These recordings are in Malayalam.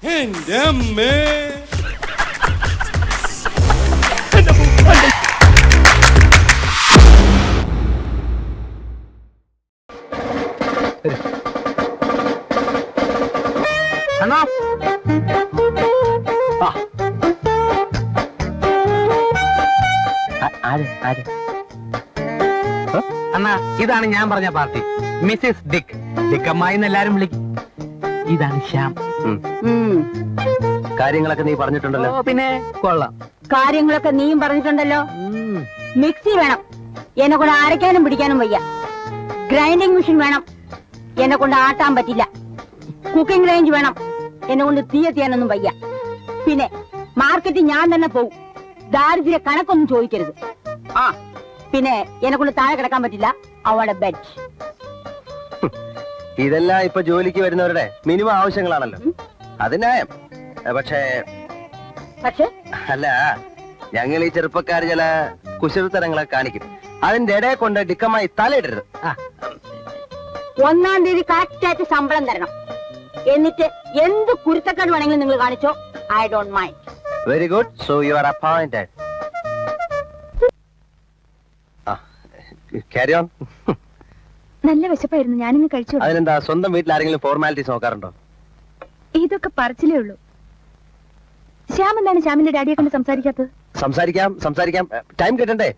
എന്റെ അമ്മേ. അണ്ണാ അണ്ണാ, ഇതാണ് ഞാൻ പറഞ്ഞ പാർട്ടി. മിസ്സിസ് ഡിക്ക്. ഡിക്കമ്മായി എന്ന് എല്ലാരും വിളിക്കും. ഇതാണ് ശ്യാം. കാര്യങ്ങളൊക്കെ നീ പറഞ്ഞിട്ടുണ്ടല്ലോ. പിന്നെ കൊള്ളാം. കാര്യങ്ങളൊക്കെ നീയും പറഞ്ഞിട്ടുണ്ടല്ലോ. മിക്സി വേണം, എന്നെ കൊണ്ട് അരയ്ക്കാനും പിടിക്കാനും വയ്യ. ഗ്രൈൻഡിങ് മെഷീൻ വേണം, എന്നെ കൊണ്ട് ആട്ടാൻ പറ്റില്ല. കുക്കിംഗ് റേഞ്ച് വേണം, എന്നെ കൊണ്ട് തീയെത്തിയാനൊന്നും വയ്യ. പിന്നെ മാർക്കറ്റിൽ ഞാൻ തന്നെ പോവും. ദാരിദ്ര്യ കണക്കൊന്നും ചോദിക്കരുത്. ആ പിന്നെ എന്നെ കൊണ്ട് താഴെ കിടക്കാൻ പറ്റില്ല. അവളുടെ ബെഡ്. ഇതെല്ലാം ഇപ്പൊ ജോലിക്ക് വരുന്നവരുടെ മിനിമം ആവശ്യങ്ങളാണല്ലോ. അതിനായം. പക്ഷേ അല്ല, ഞങ്ങൾ ഈ ചെറുപ്പക്കാർ ചില കുശലത്തരങ്ങളൊക്കെ കാണിക്കും. അതിന്റെ ഇടയെ കൊണ്ട് ഡിക്കമായി തലയിടരുത്. 1-ാം തീയതി കറക്റ്റായിട്ട് ശമ്പളം തരണം. എന്നിട്ട് എന്ത് കുരുത്തക്കേട് വേണമെങ്കിലും നിങ്ങൾ കാണിച്ചോ. I don't mind. Very good. So you are appointed. Carry on. നല്ല വിശപ്പായിരുന്നു, ഞാനിങ്ങ് കഴിച്ചു. അതിനെന്താ, സ്വന്തം വീട്ടിൽ ആരെങ്കിലും ഫോർമാലിറ്റീസ് നോക്കാറുണ്ടോ? ഇതൊക്കെ പറച്ചിലേ ഉള്ളൂ. ശ്യാം എന്താണ് ശ്യാമിന്റെ ഡാഡിയെ കൊണ്ട് സംസാരിക്കാത്തത്? സംസാരിക്കാം. ടൈം കിട്ടണ്ടേ?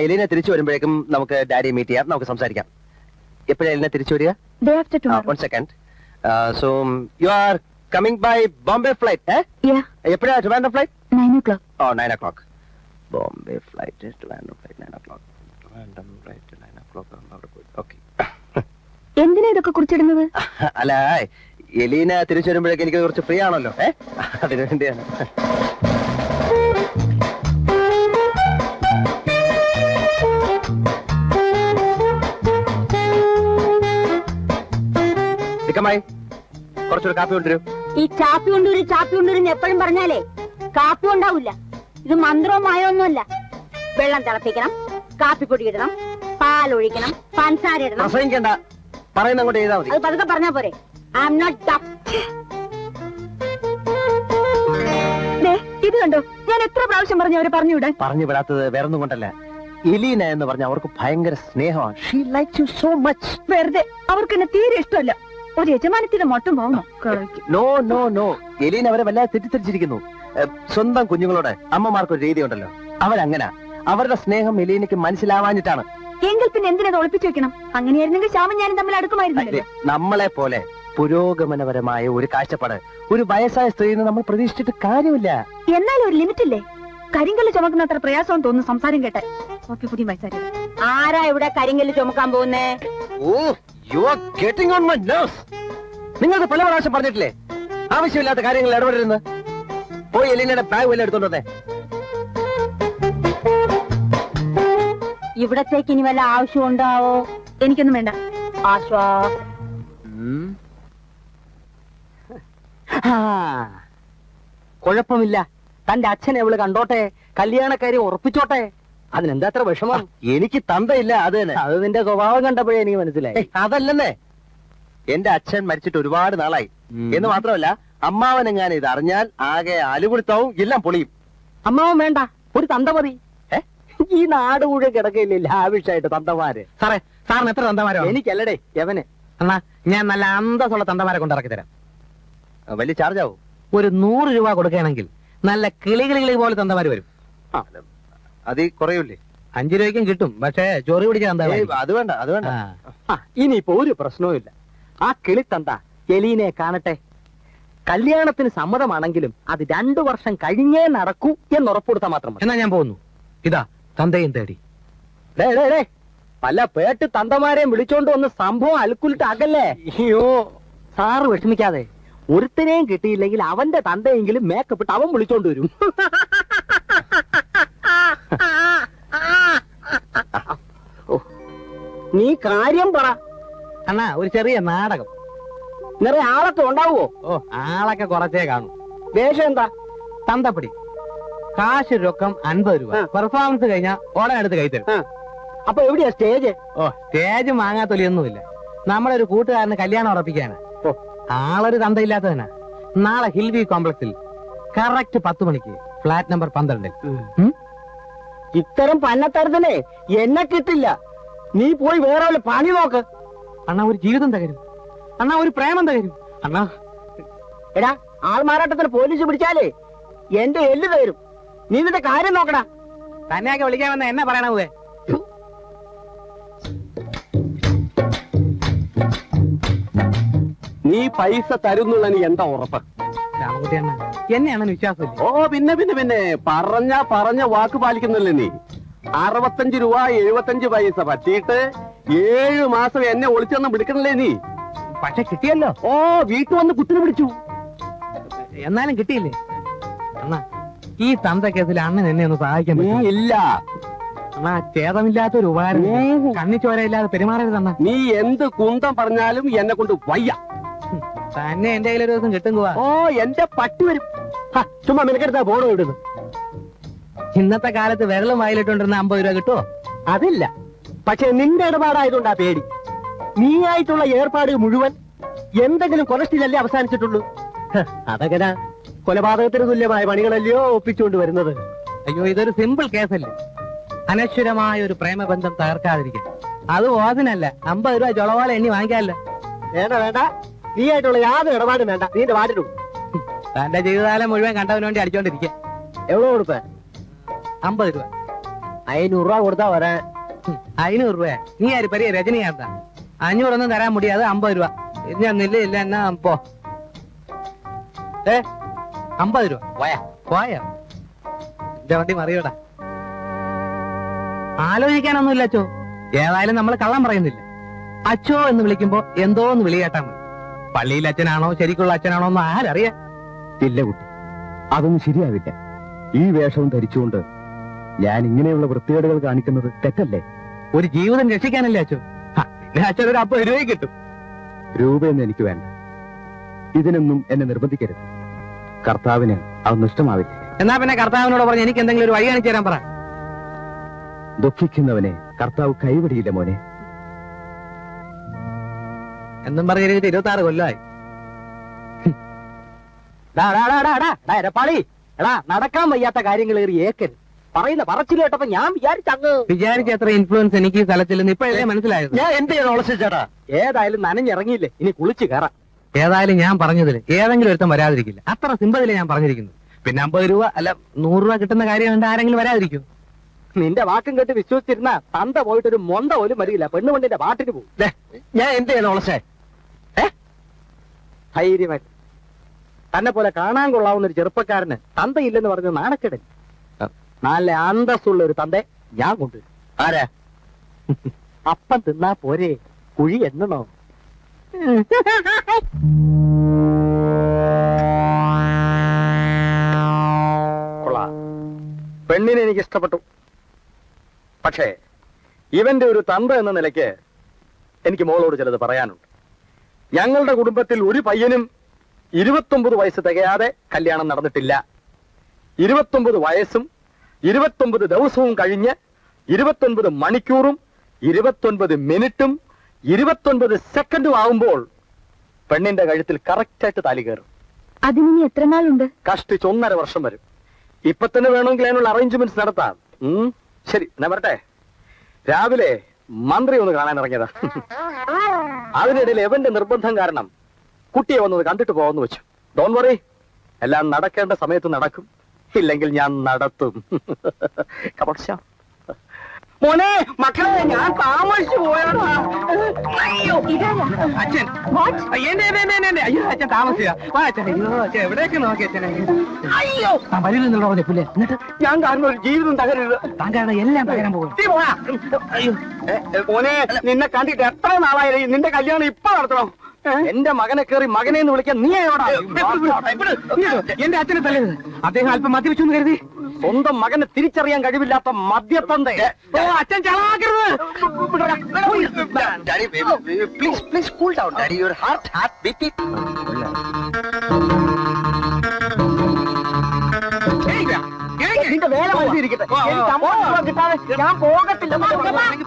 എലീനെ തിരിച്ചു വരുമ്പോഴേക്കും നമുക്ക് ഡാഡിയെ മീറ്റ് ചെയ്യാം. നമുക്ക് സംസാരിക്കാം. എപ്പോഴാണ് എലീനെ തിരിച്ചു വരിക? Day after tomorrow. 1 second. So you are coming by Bombay flight, eh? Yeah. എപ്പോഴാ Trivandrum flight? 9 o'clock. Oh, 9 o'clock. Bombay flight, Trivandrum flight 9 o'clock. Trivandrum flight 9 o'clock. Okay. എന്തിനാ ഇതൊക്കെ കുറിച്ചിടുന്നത്? അല്ല, എലീന തിരിച്ചു വരുമ്പോഴേക്കും എനിക്ക് കുറച്ച് ഫ്രീ ആണല്ലോ. അതിനു വേണ്ടിയാണ്. കുറച്ചൊരു കാപ്പി കൊണ്ടുവരൂ. ഈ ചാപ്പി കൊണ്ടുവരും എപ്പോഴും പറഞ്ഞാലേ കാപ്പി ഉണ്ടാവില്ല. ഇത് മന്ത്രവും മായൊന്നുമല്ല. വെള്ളം തിളപ്പിക്കണം, കാപ്പിപ്പൊടി ഇടണം, പാലൊഴിക്കണം, പഞ്ചസാര ഇടണം. പ്രസംഗിക്കണ്ട, പറയുന്ന അങ്ങോട്ട് ചെയ്താൽ മതി. അത് പതുക്കെ പറഞ്ഞാ പോരെ. I am not deaf. ഇത് കണ്ടോ, ഞാൻ എത്ര പ്രാവശ്യം പറഞ്ഞു അവരെ പറഞ്ഞുവിടാൻ. പറഞ്ഞു വിടാത്തത് വേറൊന്നും കൊണ്ടല്ല. എലീന എന്ന് പറഞ്ഞ അവർക്ക് ഭയങ്കര സ്നേഹമാണ്. She likes you so much. വെറുതെ അവർക്ക് എന്നെ തീരെ ഇഷ്ടമല്ല. ഒരു യജമാനത്തിന്റെ മൊട്ടം പോകുന്നു. നോ. എലീന അവരെ വല്ലാതെ തെറ്റിദ്ധരിച്ചിരിക്കുന്നു. സ്വന്തം കുഞ്ഞുങ്ങളോട് അമ്മമാർക്കൊരു രീതി ഉണ്ടല്ലോ, അവരങ്ങനെ. അവരുടെ സ്നേഹം എലീനയ്ക്ക് മനസ്സിലാവാഞ്ഞിട്ടാണ്. എങ്കിൽ പിന്നെ എന്തിനത് ഒളിപ്പിച്ചു വെക്കണം? അങ്ങനെയായിരുന്നെങ്കിൽ ശ്യാമൻ ഞാനും തമ്മിൽ അടുക്കുമായിരുന്നില്ല. നമ്മളെ പോലെ പുരോഗമനപരമായ ഒരു കാഴ്ചപ്പാട് ഒരു വയസ്സായ സ്ത്രീന്ന് നമ്മൾ പ്രതീക്ഷിച്ചിട്ട് കാര്യമില്ല. എന്നാലും ഒരു ലിമിറ്റ് ഇല്ലേ? കരിങ്കല്ല് ചുമക്കുന്ന അത്ര പ്രയാസം തോന്നുന്നു സംസാരം കേട്ടെ. ആരാ ഇവിടെ കരിങ്കല്ല് ചുമക്കാൻ പോകുന്നേ? നിങ്ങൾക്ക് പല പ്രാവശ്യം പറഞ്ഞിട്ടില്ലേ ആവശ്യമില്ലാത്ത കാര്യങ്ങൾ ഇടപെടരുന്ന്? പോയി എലീനയുടെ ബാഗ് വല്ല എടുത്തോണ്ട് വന്നേ. ഇവിടത്തേക്ക് ഇനി വല്ല ആവശ്യം ഉണ്ടാവോ? എനിക്കൊന്നും വേണ്ട. കുഴപ്പമില്ല, തന്റെ അച്ഛനെ അവള് കണ്ടോട്ടെ, കല്യാണക്കാരി ഉറപ്പിച്ചോട്ടെ. അതിനെന്താ അത്ര വിഷമം? എനിക്ക് തന്തയില്ല. അത് തന്നെ. അത് നിന്റെ സ്വഭാവം കണ്ടപ്പോഴേ എനിക്ക് മനസ്സിലായി. അതല്ലെന്നേ, എന്റെ അച്ഛൻ മരിച്ചിട്ട് ഒരുപാട് നാളായി. എന്ന് മാത്രമല്ല, അമ്മാവനെങ്ങാൻ ഇത് അറിഞ്ഞാൽ ആകെ അലുപിടുത്തവും എല്ലാം പൊളിയും. അമ്മാവൻ വേണ്ട, ഒരു തന്ത മതി. ഈ നാട് മുഴുവൻ കിടക്കയില്ലേ ലാവിഷായിട്ട് തന്തമാര്. സാറിന് എത്ര തന്തമാരോ? എനിക്കല്ലടേ, എവന്. എന്നാ ഞാൻ നല്ല അന്തസ്സുള്ള തന്തമാരെ കൊണ്ടിറക്കി തരാം. വലിയ ചാർജ് ആവും. ഒരു 100 രൂപ കൊടുക്കുകയാണെങ്കിൽ നല്ല കിളികിളികളി പോലെ തന്തമാര് വരും. അത് കുറയൂല്ലേ? 5 രൂപയ്ക്കും കിട്ടും, പക്ഷേ ചോറി പിടിക്കാൻ അത് വേണ്ട. ഇനിയിപ്പോ ഒരു പ്രശ്നവും. ആ കിളിത്തന്ത എലീനെ കാണട്ടെ. കല്യാണത്തിന് സമ്മതമാണെങ്കിലും അത് 2 വർഷം കഴിഞ്ഞേ നടക്കൂ എന്നുറപ്പുകൊടുത്താൽ മാത്രം. എന്നാ ഞാൻ പോകുന്നു. ഇതാ തന്തയും തേടി. പല പേട്ട് തന്തമാരെയും വിളിച്ചോണ്ട് വന്ന് സംഭവം അൽക്കുലിട്ട് അകല്ലേ. അയ്യോ, സാറ് വിഷമിക്കാതെ. ഒരുത്തനെയും കിട്ടിയില്ലെങ്കിൽ അവന്റെ തന്തയെങ്കിലും മേക്കപ്പ് ഇട്ട് അവൻ വിളിച്ചോണ്ട് വരും. നീ കാര്യം പറ അണ്ണാ. ഒരു ചെറിയ നാടകം. നിറയെ ആളൊക്കെ ഉണ്ടാവുമോ? ആളൊക്കെ കുറച്ചേ കാണും. വേഷം എന്താ? തന്തപ്പടി. കാശ് രൊക്കം 50 രൂപ. പെർഫോമൻസ് കഴിഞ്ഞാൽ ഓടാൻ എടുത്ത് കൈ തരും. അപ്പൊ എവിടെയാ സ്റ്റേജ്? സ്റ്റേജ് മാങ്ങാത്തൊലിയൊന്നുമില്ല. നമ്മളൊരു കൂട്ടുകാരന് കല്യാണം ഉറപ്പിക്കാണ്. ആളൊരു തന്തയില്ലാത്തവനാ. നാളെ ഹിൽവി കോംപ്ലക്സിൽ കറക്റ്റ് 10 മണിക്ക് ഫ്ലാറ്റ് നമ്പർ 12. ഇത്തരം പന്നത്തരത്തിനെ എന്നെ കിട്ടില്ല. നീ പോയി വേറെ വല്ല പണി നോക്ക്. അണ്ണാ ഒരു ജീവിതം തകരും, അണ്ണാ ഒരു പ്രേമം തകരും. അണ്ണാ എടാ, ആൾമാറാട്ടത്തിന് പോലീസ് പിടിച്ചാലേ എന്റെ എല്ല് തരും. നീ നിന്റെ കാര്യം നോക്കടാ. തന്നെയൊക്കെ വിളിക്കാൻ വന്ന എന്നെ പറയണേ. നീ പൈസ തരുന്നുള്ള നീ എന്താ ഉറപ്പ്? രാമകുട്ടി അണ്ണ എന്നെയാണ് വിശ്വാസമില്ല. ഓ പിന്നെ പറഞ്ഞ വാക്ക് പാലിക്കുന്നല്ലേ നീ? 65 രൂപ 75 പൈസ പറ്റിയിട്ട് 7 മാസം എന്നെ ഒളിച്ചെന്ന് വിളിക്കണല്ലേ നീ? പക്ഷെ കിട്ടിയല്ലോ. ഓ, വീട്ടിൽ വന്ന് കുത്തിനെ പിടിച്ചു. എന്നാലും കിട്ടിയില്ലേ അണ്ണാ? ഈ തന്ത കേസിൽ അണ്ണൻ എന്നെ ഒന്ന് സഹായിക്കാൻ നീ പറ്റുമോ? ഇല്ല. അണ്ണാ ചേതമില്ലാത്തൊരു ഉപകാരം, കണ്ണി ചോരയില്ലാതെ പെരുമാറരുത് അണ്ണാ. നീ എന്ത് കുന്തം പറഞ്ഞാലും എന്നെ കൊണ്ട് വയ്യ. തന്നെ എന്റെ കയ്യിൽ ഒരു ദിവസം കിട്ടും പോവാ. ഓ, എന്റെ പട്ടി വരും. ചുമ്മാ നിനക്കെടുത്താ ബോർഡ് ഇടുന്നു. ഇന്നത്തെ കാലത്ത് വിരലും വായിലിട്ടുണ്ടിരുന്ന 50 രൂപ കിട്ടുമോ? അതില്ല. പക്ഷെ നിന്റെ ഇടപാടായതുകൊണ്ടാ പേടി. നീ ആയിട്ടുള്ള ഏർപ്പാട് മുഴുവൻ എന്തെങ്കിലും കൊലസ്റ്റിലല്ലേ അവസാനിച്ചിട്ടുള്ളൂ. അതെങ്ങനെ കൊലപാതകത്തിന് തുല്യമായ പണികളല്ലയോ ഒപ്പിച്ചുകൊണ്ട് വരുന്നത്. അയ്യോ, ഇതൊരു സിമ്പിൾ കേസല്ലേ. അനശ്വരമായ ഒരു പ്രേമബന്ധം തകർക്കാതിരിക്കാൻ. അത് ഓതിനല്ല, 50 രൂപ ചൊളപോലെ എണ്ണി വാങ്ങിക്കാമല്ലോ. വേണ്ട, നീ ആയിട്ടുള്ള യാതൊരു ഇടപാടും വേണ്ട. നീ എന്റെ വാട്ടിടും. തന്റെ ജീവിതകാലം മുഴുവൻ കണ്ടവന് വേണ്ടി അടിച്ചോണ്ടിരിക്കുക. എവിടെ കൊടുപ്പേ? 50 രൂപ. 500 രൂപ കൊടുത്താ വരാൻ. 500 രൂപ? നീ ആര് പെരിയ രജനിയാർത്താ? 500 ഒന്നും തരാൻ മുടിയാതെ 50 രൂപ. ഇല്ല എന്നാ പോ. 50 രൂപ പോയാ എന്റെ വണ്ടി മറിയോടാ. ആലോചിക്കാനൊന്നുമില്ല അച്ചോ. ഏതായാലും നമ്മൾ കള്ളം പറയുന്നില്ല. അച്ചോ എന്ന് വിളിക്കുമ്പോ എന്തോ ഒന്ന് വിളി കേട്ടാ മതി. പള്ളിയിൽ അച്ഛനാണോ ശരിക്കുള്ള അച്ഛനാണോ എന്ന് ആരറിയാ? ഇല്ല കുട്ടി, അതൊന്നും ശരിയാവില്ല. ഈ വേഷവും ധരിച്ചുകൊണ്ട് ഞാൻ ഇങ്ങനെയുള്ള വൃത്തികേടുകൾ കാണിക്കുന്നത് തെറ്റല്ലേ? ഒരു ജീവിതം രക്ഷിക്കാനല്ലേ അച്ചോ? അച്ഛൻ ഒരു 50 രൂപ കിട്ടും. രൂപയൊന്നും എനിക്ക് വേണ്ട. ഇതിനൊന്നും എന്നെ നിർബന്ധിക്കരുത്. കർത്താവിന് അതൊന്നും ഇഷ്ടമാവില്ല. എന്നാ പിന്നെ കർത്താവിനോട് പറഞ്ഞ് എനിക്ക് എന്തെങ്കിലും ഒരു വഴി കാണിച്ചു തരാൻ പറ. ദുഃഖിക്കുന്നവനെ കർത്താവ് കൈവിടിയില്ല മോനെ. എന്നും പറഞ്ഞിട്ട് 26 കൊല്ലമായി. എടപ്പാളി, എടാ, നടക്കാൻ വയ്യാത്ത കാര്യങ്ങൾ ഏറി ഏക്കരുത്. പറയുന്ന പറച്ചിൽ കേട്ടപ്പോ ഞാൻ വിചാരിച്ച അത്ര ഇൻഫ്ലുവൻസ് എനിക്ക് ഈ സ്ഥലത്തിൽ നിന്ന് ഇപ്പോഴല്ലേ മനസ്സിലായത്. ഞാൻ എന്ത് ചെയ്യണം ഉളച്ചേട്ടാ? ഏതായാലും നനഞ്ഞിറങ്ങിയില്ലേ, ഇനി കുളിച്ച് കയറാം. ഏതായാലും ഞാൻ പറഞ്ഞതിൽ ഏതെങ്കിലും ഒരുത്തം വരാതിരിക്കില്ല. അത്ര സിമ്പിളിലെ ഞാൻ പറഞ്ഞിരിക്കുന്നു. പിന്നെ 50 രൂപ അല്ല 100 രൂപ കിട്ടുന്ന കാര്യം കണ്ട് ആരെങ്കിലും വരാതിരിക്കും? നിന്റെ വാക്കും കേട്ട് വിശ്വസിച്ചിരുന്ന തന്ത പോയിട്ടൊരു മൊന്ത പോലും വരില്ല. പെണ്ണുകൊണ്ടിന്റെ പാട്ടിന് പോകും. ഞാൻ എന്ത് ചെയ്യണം ഉളച്ചേ? ധൈര്യമായിട്ട് തന്നെ പോലെ കാണാൻ കൊള്ളാവുന്ന ഒരു ചെറുപ്പക്കാരന് തന്തയില്ലെന്ന് പറഞ്ഞ നാണക്കേട്. നല്ല അന്തസ്സുള്ള ഒരു തന്തെ ഞാൻ കൊണ്ടുവരും. ആരാ? അപ്പം തിന്നാ പോരെ, കുഴി എന്നണോ? കൊള്ളാം, പെണ്ണിനെ എനിക്ക് ഇഷ്ടപ്പെട്ടു. പക്ഷേ ഇവന്റെ ഒരു തന്ത എന്ന നിലയ്ക്ക് എനിക്ക് മോളോട് ചിലത് പറയാനുണ്ട്. ഞങ്ങളുടെ കുടുംബത്തിൽ ഒരു പയ്യനും 29 വയസ്സ് തികയാതെ കല്യാണം നടന്നിട്ടില്ല. 29 വയസ്സും 29 ദിവസവും കഴിഞ്ഞ് 29 മണിക്കൂറും 29 മിനിറ്റും 29 സെക്കൻഡും ആവുമ്പോൾ പെണ്ണിന്റെ കഴുത്തിൽ കറക്റ്റായിട്ട് താലി കയറും. അതിനി എത്ര നാളുണ്ട്? കഷ്ടിച്ച് 1.5 വർഷം വരും. ഇപ്പൊ തന്നെ വേണമെങ്കിൽ അതിനുള്ള അറേഞ്ച്മെന്റ്സ് നടത്താം. ശരി, ഞാൻ വരട്ടെ. രാവിലെ മന്ത്രി ഒന്ന് കാണാൻ ഇറങ്ങിയതാ. അതിനിടയിൽ എവന്റെ നിർബന്ധം കാരണം കുട്ടിയെ വന്നത് കണ്ടിട്ട് പോകാന്ന് വെച്ചു. ഡോൺ വറി, എല്ലാം നടക്കേണ്ട സമയത്ത് നടക്കും, ഇല്ലെങ്കിൽ ഞാൻ നടത്തും. മോനെ, മക്കളെ, ഞാൻ താമസിച്ചു പോയാടാ. അച്ഛൻ അയ്യോ അച്ഛൻ താമസിച്ച എവിടേക്ക് നോക്കി അച്ഛനെ? അയ്യോ, വരില്ലെന്നുള്ള പുല്ലേ. എന്നിട്ട് ഞാൻ കാരണം ഒരു ജീവിതം തകരരുത്. താൻ കാരണം എല്ലാം തകരാൻ പോകും. അയ്യോ മോനെ, നിന്നെ കണ്ടിട്ട് എത്ര നാളായി? നിന്റെ കല്യാണം ഇപ്പൊ നടത്തണം. എന്റെ മകനെ കയറി മകനെ എന്ന് വിളിക്കാൻ നീ എവിടാ? എന്റെ അച്ഛനെ തല്ലരുത്. അദ്ദേഹം അല്പം മദ്യപിച്ചു എന്ന് കരുതി സ്വന്തം മകനെ തിരിച്ചറിയാൻ കഴിവില്ലാത്ത മദ്യത്തന്ത. അച്ഛൻ ചളാക്കരുത്. Please cool down, Daddy. Your heart beat. നിന്റെ വേല മനസ്സിരിക്കട്ടെ. എനിക്ക് 50 രൂപ കിട്ടാതെ ഞാൻ പോകത്തില്ല. എനിക്ക്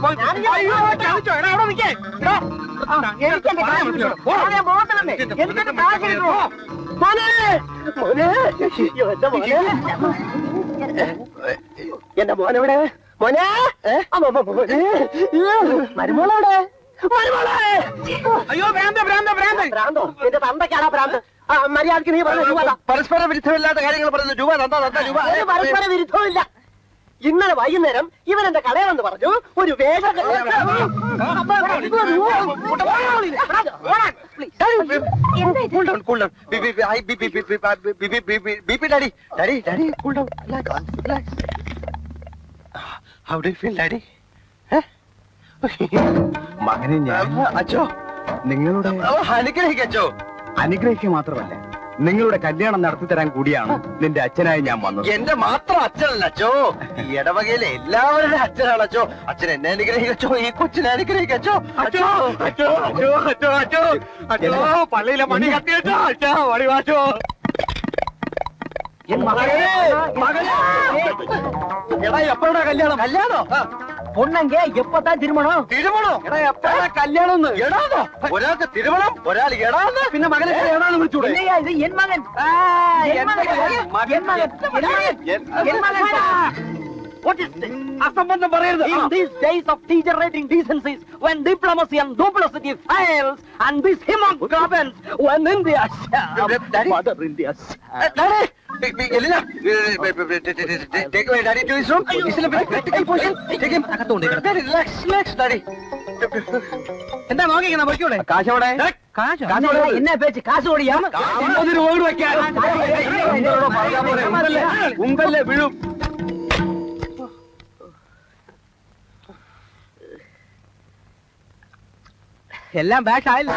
എന്റെ കാശ് കിട്ടണം. ഞാൻ പോകത്തില്ലെന്നേ. എനിക്കെന്റെ കാശ് കിട്ടണോ? എന്റെ മോനെവിടെ മോനെ മരുമോളെവിടെ അയ്യോ ഭ്രാന്ത് ഭ്രാന്ത് ഭ്രാന്ത് ഭ്രാന്തോ എന്റെ തന്തയ്ക്കാണോ ഭ്രാന്ത് മര്യാദക്ക് നീ പറഞ്ഞു രൂപ പരസ്പര വിരുദ്ധമില്ലാത്ത കാര്യങ്ങൾ പറയുന്നു. രൂപ തന്താ രൂപ. പരസ്പര വിരുദ്ധമില്ല. ഇന്നലെ വൈകുന്നേരം ഇവൻ എന്റെ കടയിലെന്ന് പറഞ്ഞു ഒരു വേഷം മകനെ ഞാൻ അച്ഛോ നിങ്ങളുടെ അനുഗ്രഹിക്കച്ചോ. അനുഗ്രഹിക്കുക മാത്രമല്ല, നിങ്ങളുടെ കല്യാണം നടത്തി തരാൻ കൂടിയാണ് നിന്റെ അച്ഛനായി ഞാൻ വന്നത്. എന്റെ മാത്രം അച്ഛനല്ല അച്ഛോ, ഈ ഇടവകയിലെ എല്ലാവരുടെ അച്ഛനാണ് അച്ഛോ. അച്ഛൻ എന്നെ അനുഗ്രഹിക്കച്ചോ, ഈ കൊച്ചിനെ അനുഗ്രഹിക്കച്ചോ. അച്ഛോ അച്ഛോ അച്ഛോ അച്ഛോ അച്ഛോ അച്ഛോ പള്ളിയിലെ മണി കത്തിയച്ചോ. അച്ഛോ മണി വാച്ചോ. എടാ എപ്പോഴാ കല്യാണം? കല്യാണോ? പൊണ്ണങ്ക എപ്പത്താ തിരുമണം? തിരുമണോ? എടാ എപ്പോഴാ കല്യാണം? എടാന്നോ? ഒരാൾക്ക് തിരുമണം, ഒരാൾ എടാന്ന്. പിന്നെ മകനെ എടാന്ന് വിളിച്ചൂടെ? ഇത് എൻ മകൻ. അസംബന്ധം പറയരുത്. In these days of degenerating decencies, when diplomacy and duplicity fails, and this hemoglobins, when India, Mother India. Elina, take away daddy to his room. This is a very critical position. Take him. Daddy, relax, relax, daddy. എന്താ നോക്കിക്കുന്ന പൊയ്ക്കൂടെ? കാശോടെ എന്നെ പേച്ച് കാശ് ഓടിയാ ഉങ്കല്ലേ വീഴും. എല്ലാം ബാഷ് ആയില്ല.